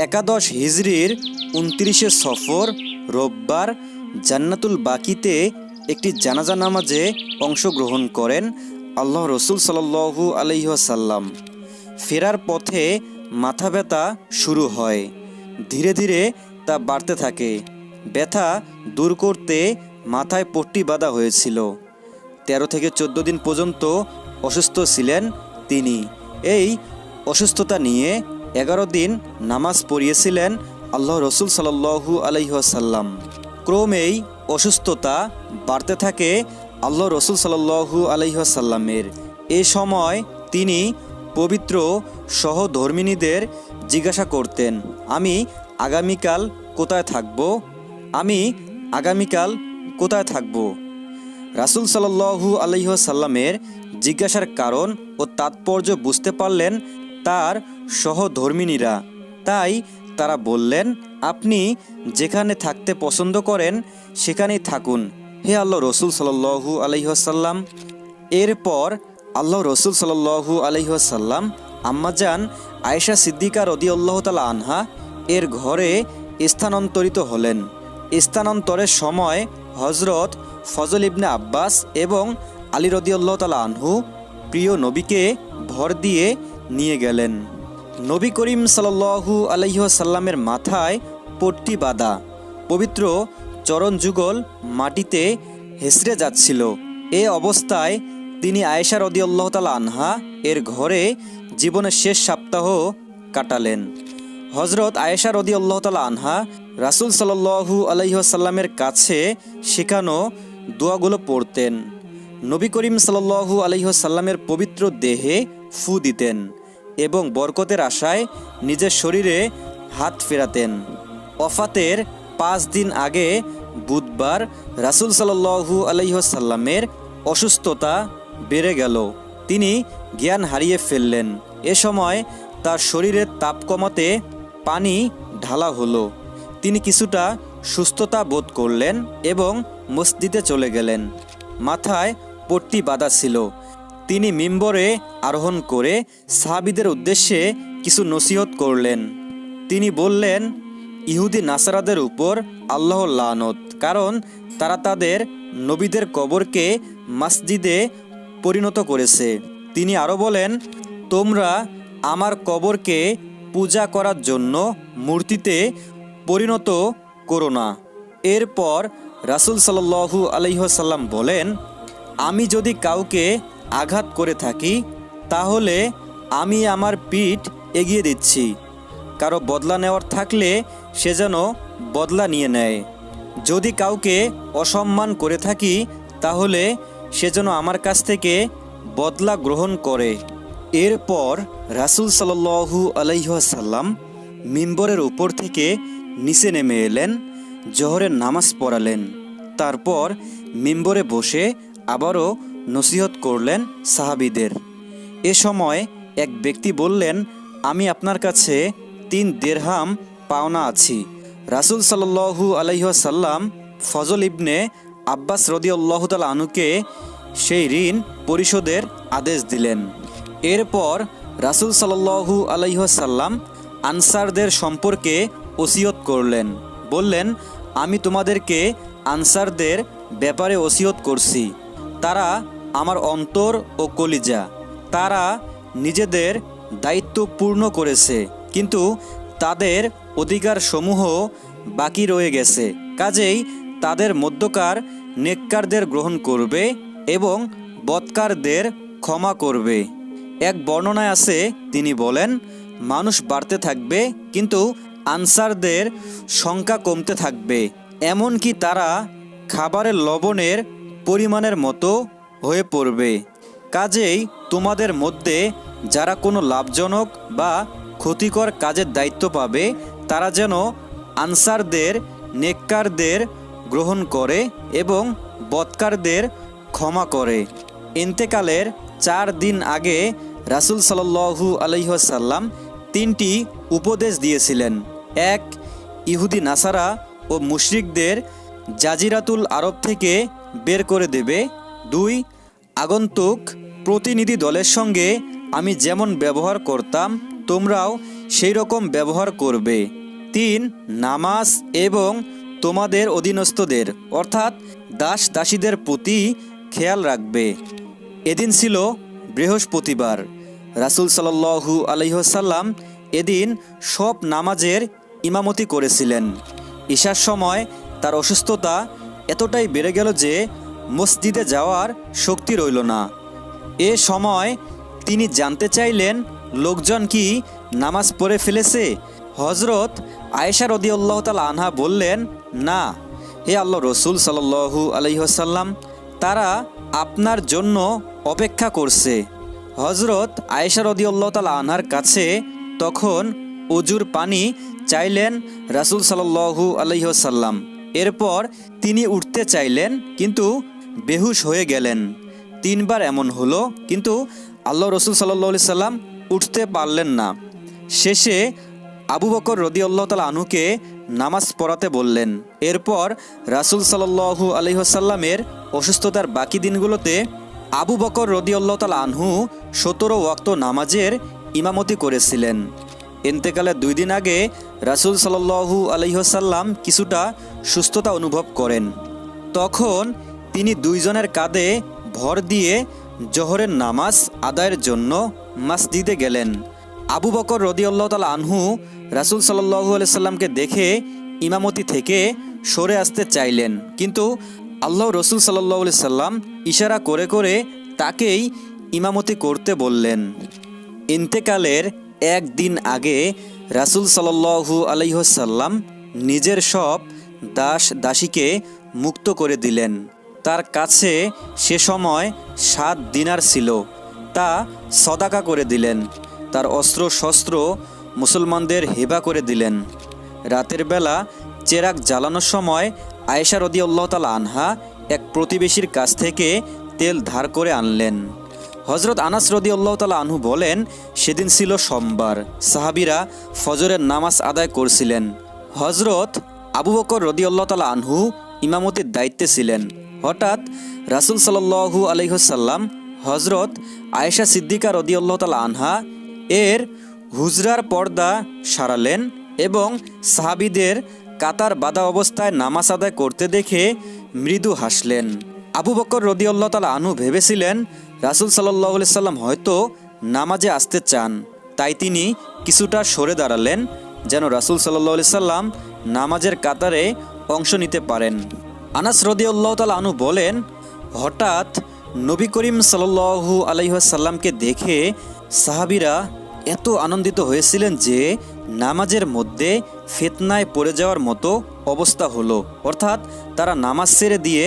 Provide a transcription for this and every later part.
একাদশ হিজরির ২৯শে সফর রোববার জান্নাতুল বাকিতে একটি জানাজা নামাজে অংশগ্রহণ করেন আল্লাহ রসুল সাল্লাল্লাহু আলাইহি ওয়াসাল্লাম। ফেরার পথে মাথা ব্যথা শুরু হয়, ধীরে ধীরে তা বাড়তে থাকে। ব্যথা দূর করতে মাথায় পট্টি বাঁধা হয়েছিল। ১৩ থেকে ১৪ দিন পর্যন্ত অসুস্থ ছিলেন তিনি। এই অসুস্থতা নিয়ে ১১ দিন নামাজ পড়িয়েছিলেন আল্লাহ রসুল সাল্লাল্লাহু আলাইহি ওয়াসাল্লাম। ক্রমেই অসুস্থতা বাড়তে থাকে আল্লাহ রসুল সাল্লাল্লাহু আলাইহি ওয়াসাল্লামের। এ সময় তিনি পবিত্র সহধর্মিণীদের জিজ্ঞাসা করতেন, আমি আগামীকাল কোথায় থাকব? আমি আগামীকাল কোথায় থাকব? রাসূল সাল্লাল্লাহু আলাইহি ওয়াসাল্লামের জিজ্ঞাসার কারণ ও তাৎপর্য বুঝতে পারলেন তার সহধর্মিণীরা। তাই তারা বললেন, আপনি যেখানে থাকতে পছন্দ করেন সেখানেই থাকুন হে আল্লাহ রসুল সাল্লাল্লাহু আলাইহি ওয়াসাল্লাম। এরপর আল্লাহ রসুল সাল্লাল্লাহু আলাইহি ওয়াসাল্লাম আম্মাজান আয়েশা সিদ্দিকা রাদিয়াল্লাহু তাআলা আনহা এর ঘরে স্থানান্তরিত হলেন। স্থানান্তরের সময় হযরত ফজল ইবনে আব্বাস এবং আলী রাদিয়াল্লাহু তাআলা আনহু প্রিয় নবীকে ভর দিয়ে নিয়ে গেলেন। নবী করিম সাল্লাল্লাহু আলাইহি ওয়াসাল্লামের মাথায় পট্টি বাঁধা, পবিত্র চরণ যুগল মাটিতে হেসড়ে যাচ্ছিল। এ অবস্থায় তিনি আয়েশা রাদিয়াল্লাহু তাআলা আনহা এর ঘরে জীবনের শেষ সপ্তাহ কাটালেন। হযরত আয়েশা রাদিয়াল্লাহু তাআলা আনহা রাসূল সাল্লাল্লাহু আলাইহি ওয়াসাল্লামের কাছে শেখানো দোয়াগুলো পড়তেন। নবী করিম সাল্লাল্লাহু আলাইহি ওয়াসাল্লামের পবিত্র দেহে ফু দিতেন এবং বরকতের আশায় নিজের শরীরে হাত ফেরাতেন। ওফাতের ৫ দিন আগে বুধবার রাসূল সাল্লাল্লাহু আলাইহি ওয়াসাল্লামের অসুস্থতা বেড়ে গেল। তিনি জ্ঞান হারিয়ে ফেললেন। এ সময় তার শরীরের তাপ কমাতে পানি ঢালা হলো। তিনি কিছুটা সুস্থতা বোধ করলেন এবং মসজিদে চলে গেলেন। মাথায় পট্টি বাঁধা ছিল। তিনি মিম্বরে আরোহণ করে সাহাবীদের উদ্দেশ্যে কিছু নসিহত করলেন। তিনি বললেন, ইহুদি নাসারাদের উপর আল্লাহর লানত, কারণ তারা তাদের নবীদের কবরকে মসজিদে পরিণত করেছে। তিনি আরও বলেন, তোমরা আমার কবরকে পূজা করার জন্য মূর্তিতে পরিণত করো না। এরপর রাসূল সাল্লাল্লাহু আলাইহি ওয়াসাল্লাম বলেন, আমি যদি কাউকে আঘাত করে থাকি তাহলে আমি আমার পিঠ এগিয়ে দিচ্ছি। কারো বদলা নেওয়ার থাকলে সে যেন বদলা নিয়ে নেয়। যদি কাউকে অসম্মান করে থাকি তাহলে সে যেন আমার কাছ থেকে বদলা গ্রহণ করে। এরপর রাসূল সাল্লাল্লাহু আলাইহি ওয়াসাল্লাম মিম্বরের উপর থেকে নিচে নেমে এলেন, জোহরের নামাজ পড়ালেন। তারপর মিম্বরে বসে আবারও নসিহত করলেন সাহাবীদের। এ সময় এক ব্যক্তি বললেন, আমি আপনার কাছে ৩ দিরহাম পাওনা আছি। রাসূল সাল্লাল্লাহু আলাইহি ওয়াসাল্লাম ফজল ইবনে আব্বাস রাদিয়াল্লাহু তাআলা আনহুকে সেই ঋণ পরিশোধের আদেশ দিলেন। এরপর রাসূল সাল্লাল্লাহু আলাইহি ওয়াসাল্লাম আনসারদের সম্পর্কে ওসিয়ত করলেন। বললেন, আমি তোমাদেরকে আনসারদের ব্যাপারে ওসিয়ত করছি। তারা আমার অন্তর ও কলিজা। তারা নিজেদের দায়িত্ব পূর্ণ করেছে, কিন্তু তাদের অধিকারসমূহ বাকি রয়ে গেছে। কাজেই তাদের মধ্যকার নেককারদের গ্রহণ করবে এবং বদকারদের ক্ষমা করবে। এক বর্ণনায় আছে, তিনি বলেন, মানুষ বাড়তে থাকবে কিন্তু আনসারদের সংখ্যা কমতে থাকবে, এমনকি তারা খাবারের লবণের পরিমাণের মতো হয়ে পড়বে। কাজেই তোমাদের মধ্যে যারা কোনো লাভজনক বা ক্ষতিকর কাজের দায়িত্ব পাবে তারা যেন আনসারদের নেককারদের গ্রহণ করে এবং বদকারদের ক্ষমা করে। ইন্তেকালের ৪ দিন আগে রাসূল সাল্লাল্লাহু আলাইহি ওয়াসাল্লাম ৩টি উপদেশ দিয়েছিলেন। ১. ইহুদি নাসারা ও মুশরিকদের জাজিরাতুল আরব থেকে বের করে দেবে। ২. আগন্তুক প্রতিনিধি দলের সঙ্গে আমি যেমন ব্যবহার করতাম তোমরাও সেই রকম ব্যবহার করবে। 3. নামাজ এবং তোমাদের অধীনস্থদের অর্থাৎ দাস দাসীদের প্রতি খেয়াল রাখবে। এদিন ছিল বৃহস্পতিবার। রাসূল সাল্লাল্লাহু আলাইহি ওয়াসাল্লাম এদিন সব নামাজের ইমামতি করেছিলেন। ঈশার সময় তার অসুস্থতা এতটাই বেড়ে গেল যে মসজিদে যাওয়ার শক্তি রইল না। এ সময় তিনি জানতে চাইলেন লোকজন কি নামাজ পড়ে ফেলেছে। হজরত আয়েশা রাদিয়াল্লাহু তাআলা আনহা বললেন, না হে আল্লাহ রসুল সাল্লাল্লাহু আলাইহি ওয়াসাল্লাম, তারা আপনার জন্য অপেক্ষা করছে। হজরত আয়েশা রাদিয়াল্লাহু তাআলা আনহার কাছে তখন অজুর পানি চাইলেন রাসূল সাল্লাল্লাহু আলাইহি ওয়াসাল্লাম। এরপর তিনি উঠতে চাইলেন কিন্তু বেহুশ হয়ে গেলেন। 3 বার এমন হলো কিন্তু আল্লাহ রসুল সাল্লাল্লাহু আলাইহি সাল্লাম উঠতে পারলেন না। শেষে আবু বকর রাদিয়াল্লাহু তাআলা আনহুকে নামাজ পড়াতে বললেন। এরপর রাসূল সাল্লাল্লাহু আলাইহি ওয়াসাল্লামের অসুস্থতার বাকি দিনগুলোতে আবু বকর রাদিয়াল্লাহু তাআলা আনহু 17 ওয়াক্ত নামাজের ইমামতি করেছিলেন। ইন্তেকালের 2 দিন আগে রাসূল সাল্লাল্লাহু আলাইহি ওয়াসাল্লাম কিছুটা সুস্থতা অনুভব করেন। তখন তিনি 2 জনের কাঁধে ভর দিয়ে জোহরের নামাজ আদায়ের জন্য মসজিদে গেলেন। আবু বকর রাদিয়াল্লাহু তাআলা আনহু রাসূল সাল্লাল্লাহু আলাইহি সাল্লামকে দেখে ইমামতি থেকে সরে আসতে চাইলেন, কিন্তু আল্লাহ রসুল সাল্লাল্লাহু আলাইহি সাল্লাম ইশারা করে করে তাকেই ইমামতি করতে বললেন। ইন্তেকালের 1 দিন আগে রাসূল সাল্লাল্লাহু আলাইহি ওয়াসাল্লাম নিজের সব দাস দাসীকে মুক্ত করে দিলেন। তার কাছে সে সময় 7 দিনার ছিল, তা সদাকা করে দিলেন। তার অস্ত্র শস্ত্র মুসলমানদের হেবা করে দিলেন। রাতের বেলা চেরাগ জ্বালানোর সময় আয়েশা রাদিয়াল্লাহু তাআলা আনহা এক প্রতিবেশীর কাছ থেকে তেল ধার করে আনলেন। হজরত আনাস রাদিয়াল্লাহু তাআলা আনহু বলেন, সেদিন ছিল সোমবার। সাহাবীরা ফজরের নামাজ আদায় করছিলেন। হজরত আবু বকর রাদিয়াল্লাহু তাআলা আনহু ইমামতির দায়িত্বে ছিলেন। হঠাৎ রাসূল সাল্লাল্লাহু আলাইহি ওয়াসাল্লাম হজরত আয়েশা সিদ্দিকা রাদিয়াল্লাহু তাআলা আনহা এর হুজরার পর্দা সারালেন এবং সাহাবীদের কাতার বাঁধা অবস্থায় নামাজ আদায় করতে দেখে মৃদু হাসলেন। আবু বকর রাদিয়াল্লাহু তাআলা আনহু ভেবেছিলেন রাসূল সাল্লাল্লাহু আলাইহি সাল্লাম হয়তো নামাজে আসতে চান, তাই তিনি কিছুটা সরে দাঁড়ালেন যেন রাসূল সাল্লাল্লাহু আলাইহি সাল্লাম নামাজের কাতারে অংশ নিতে পারেন। আনাস রাদিয়াল্লাহু তাআলা আনহু বলেন, হঠাৎ নবী করিম সাল্লাল্লাহু আলাইহি ওয়াসাল্লামকে দেখে সাহাবীরা এত আনন্দিত হয়েছিলেন যে নামাজের মধ্যে ফিতনায় পড়ে যাওয়ার মতো অবস্থা হলো। অর্থাৎ তারা নামাজ ছেড়ে দিয়ে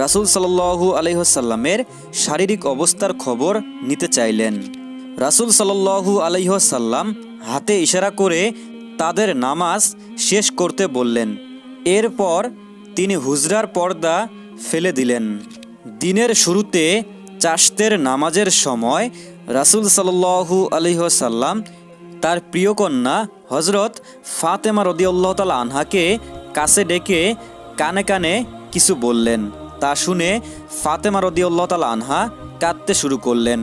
রাসূল সাল্লাল্লাহু আলাইহি ওয়াসাল্লামের শারীরিক অবস্থার খবর নিতে চাইলেন। রাসূল সাল্লাল্লাহু আলাইহি ওয়াসাল্লাম হাতে ইশারা করে তাদের নামাজ শেষ করতে বললেন। এরপর তিনি হুজরার পর্দা ফেলে দিলেন। দিনের শুরুতে চাশতের নামাজের সময় রাসূল সাল্লাল্লাহু আলাইহি ওয়াসাল্লাম তার প্রিয় কন্যা হজরত ফাতেমা রাদিয়াল্লাহু তাআলা আনহাকে কাছে ডেকে কানে কানে কিছু বললেন। তা শুনে ফাতেমা রাদিয়াল্লাহু তাআলা আনহা কাঁদতে শুরু করলেন।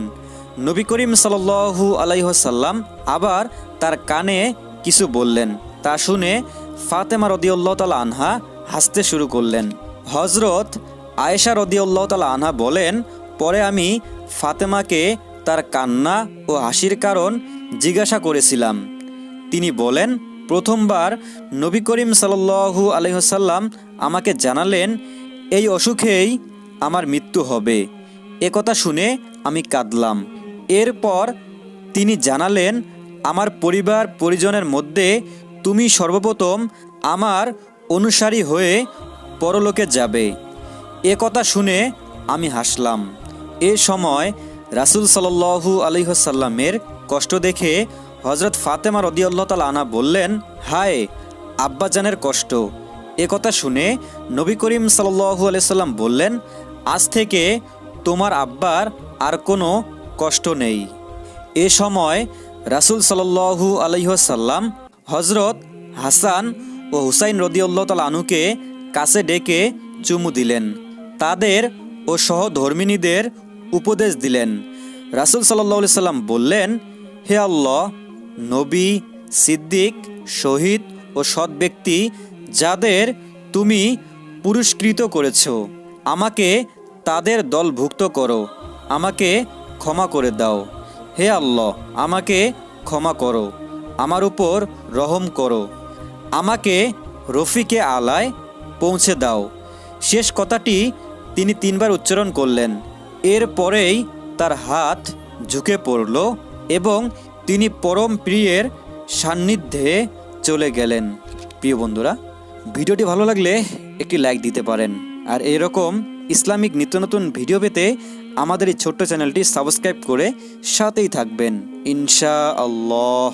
নবী করিম সাল্লাল্লাহু আলাইহি ওয়াসাল্লাম আবার তার কানে কিছু বললেন। তা শুনে ফাতেমা রাদিয়াল্লাহু তাআলা আনহা হাসতে শুরু করলেন। হজরত আয়েশা রাদিয়াল্লাহু তাআলা আনহা বলেন, পরে আমি ফাতেমাকে তার কান্না ও হাসির কারণ জিজ্ঞাসা করেছিলাম। তিনি বলেন, প্রথমবার নবী করিম সাল্লাল্লাহু আলাইহি ওয়াসাল্লাম আমাকে জানালেন এই অসুখেই আমার মৃত্যু হবে। একথা শুনে আমি কাঁদলাম। এরপর তিনি জানালেন, আমার পরিবার পরিজনের মধ্যে তুমি সর্বপ্রথম আমার অনুসারী হয়ে পরলোকে যাবে। একথা শুনে আমি হাসলাম। এ সময় রাসূল সাল্লাল্লাহু আলাইহি ওয়াসাল্লামের কষ্ট দেখে হযরত ফাতেমা রাদিয়াল্লাহু তাআলা আনহা বললেন, হায় আব্বাজানের কষ্ট। একথা শুনে নবী করিম সাল্লাল্লাহু আলাইহি সাল্লাম বললেন, আজ থেকে তোমার আব্বার আর কোনো কষ্ট নেই। এ সময় রাসূল সাল্লাল্লাহু আলাইহি ওয়াসাল্লাম হযরত হাসান ও হুসাইন রাদিয়াল্লাহু তাআলা আনহুকে কাছে ডেকে চুমু দিলেন। তাদের ও সহধর্মিণীদের উপদেশ দিলেন। রাসূল সাল্লাল্লাহু আলাইহি সাল্লাম বললেন, হে আল্লাহ, নবী, সিদ্দিক, শহীদ ও সৎ ব্যক্তি যাদের তুমি পুরস্কৃত করেছ, আমাকে তাদের দলভুক্ত করো। আমাকে ক্ষমা করে দাও। হে আল্লাহ, আমাকে ক্ষমা করো, আমার উপর রহম করো, আমাকে রফিকে আলায় পৌঁছে দাও। শেষ কথাটি তিনি 3বার উচ্চারণ করলেন। এরপরেই তার হাত ঝুঁকে পড়ল এবং তিনি পরম প্রিয়ের সান্নিধ্যে চলে গেলেন। প্রিয় বন্ধুরা, ভিডিওটি ভালো লাগলে একটি লাইক দিতে পারেন। আর এরকম ইসলামিক নিত্য নতুন ভিডিও পেতে আমাদের এই ছোট্ট চ্যানেলটি সাবস্ক্রাইব করে সাথেই থাকবেন ইনশাআল্লাহ।